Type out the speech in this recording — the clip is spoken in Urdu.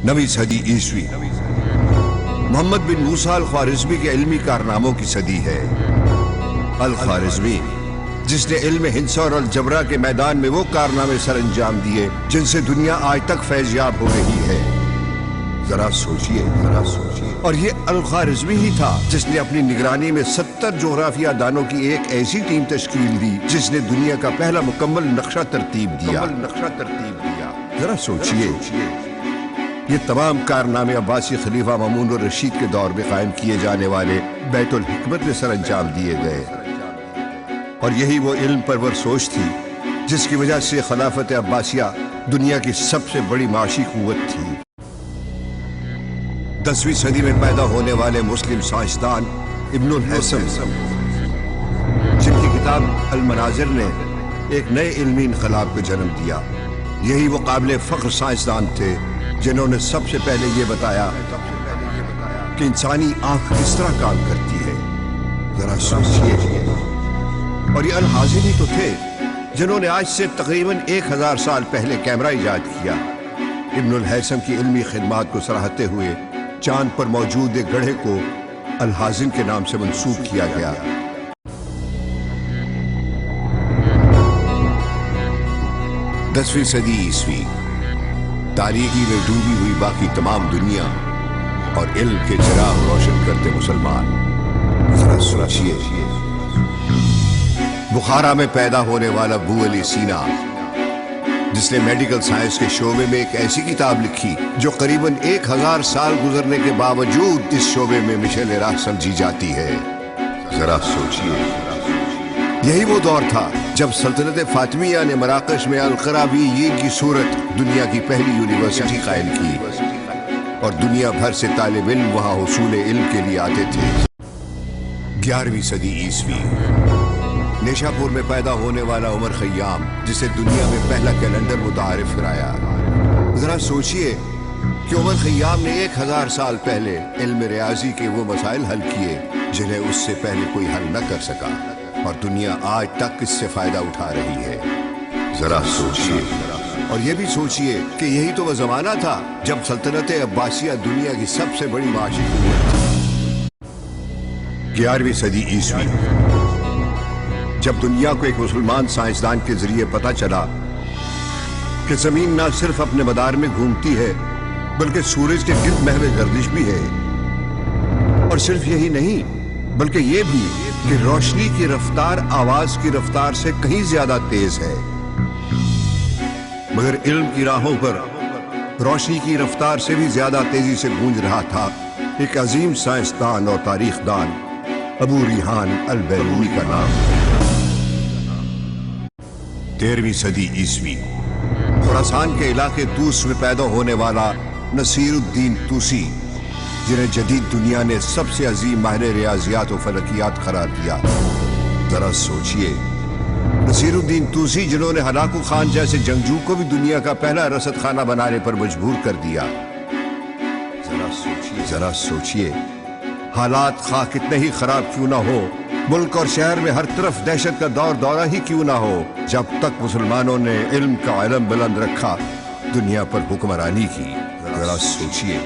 نویں صدی عیسوی محمد بن موسیٰ الخوارزمی کے علمی کارناموں کی صدی ہے۔ الخوارزمی جس نے علم ہندسہ اور الجبرا کے میدان میں وہ کارنامے سر انجام دیے جن سے دنیا آج تک فیض یاب ہو رہی ہے۔ ذرا سوچئے۔ اور یہ الخوارزمی ہی تھا جس نے اپنی نگرانی میں 70 جغرافیہ دانوں کی ایک ایسی ٹیم تشکیل دی جس نے دنیا کا پہلا مکمل نقشہ ترتیب دیا۔ ذرا سوچئے، یہ تمام کارنامے عباسی خلیفہ مامون الرشید کے دور میں قائم کیے جانے والے بیت الحکمت میں سر انجام دیے گئے، اور یہی وہ علم پرور سوچ تھی جس کی وجہ سے خلافت عباسیہ دنیا کی سب سے بڑی معاشی قوت تھی۔ 10ویں صدی میں پیدا ہونے والے مسلم سائنسدان ابن الہیثم، جن کی کتاب المناظر نے ایک نئے علمی انقلاب کو جنم دیا، یہی وہ قابل فخر سائنسدان تھے جنہوں نے سب سے پہلے یہ بتایا کہ انسانی آنکھ کس طرح کام کرتی ہے۔ ذرا سوچئے۔ اور یہ الحاظم ہی تو تھے جنہوں نے آج سے تقریباً 1000 سال پہلے کیمرہ ایجاد کیا۔ ابن الہیثم کی علمی خدمات کو سراہتے ہوئے چاند پر موجود ایک گڑھے کو الحاظم کے نام سے منسوب کیا گیا۔ 10ویں صدی عیسوی تاریکی میں ڈوبی ہوئی باقی تمام دنیا اور علم کے چراغ روشن کرتے مسلمان۔ ذرا سوچئے۔ بخارا میں پیدا ہونے والا ابو علی سینا، جس نے میڈیکل سائنس کے شعبے میں ایک ایسی کتاب لکھی جو قریباً 1000 سال گزرنے کے باوجود اس شعبے میں مشعل راہ سمجھی جاتی ہے۔ ذرا سوچئے۔ یہی وہ دور تھا جب سلطنت فاطمیہ نے مراکش میں القرویین کی صورت دنیا کی پہلی یونیورسٹی قائم کی، اور دنیا بھر سے طالب علم وہاں حصول علم کے لیے آتے تھے۔ 11ویں صدی عیسوی نیشا پور میں پیدا ہونے والا عمر خیام، جسے دنیا میں پہلا کیلنڈر متعارف کرایا۔ ذرا سوچئے کہ عمر خیام نے 1000 سال پہلے علم ریاضی کے وہ مسائل حل کیے جنہیں اس سے پہلے کوئی حل نہ کر سکا، اور دنیا آج تک اس سے فائدہ اٹھا رہی ہے۔ ذرا سوچئے۔ اور یہ بھی سوچئے کہ یہی تو وہ زمانہ تھا جب سلطنت عباسیہ دنیا کی سب سے بڑی معاشی قوت تھی۔ 11ویں صدی عیسوی جب دنیا کو ایک مسلمان سائنسدان کے ذریعے پتہ چلا کہ زمین نہ صرف اپنے مدار میں گھومتی ہے بلکہ سورج کے گرد محو گردش بھی ہے، اور صرف یہی نہیں بلکہ یہ بھی کہ روشنی کی رفتار آواز کی رفتار سے کہیں زیادہ تیز ہے، مگر علم کی راہوں پر روشنی کی رفتار سے بھی زیادہ تیزی سے گونج رہا تھا ایک عظیم سائنسدان اور تاریخ دان ابو ریحان البیرونی کا نام۔ 13ویں صدی عیسوی خراسان کے علاقے توس میں پیدا ہونے والا نصیر الدین توسی، جنہیں جدید دنیا نے سب سے عظیم ماہر ریاضیات و فلکیات قرار دیا۔ ذرا سوچئے۔ نصیر الدین توسی جنہوں نے ہلاکو خان جیسے جنگجو کو بھی دنیا کا پہلا رصد خانہ بنانے پر مجبور کر دیا۔ ذرا سوچئے۔ حالات خواہ کتنے ہی خراب کیوں نہ ہو، ملک اور شہر میں ہر طرف دہشت کا دورہ ہی کیوں نہ ہو، جب تک مسلمانوں نے علم کا علم بلند رکھا، دنیا پر حکمرانی کی۔ ذرا سوچئے۔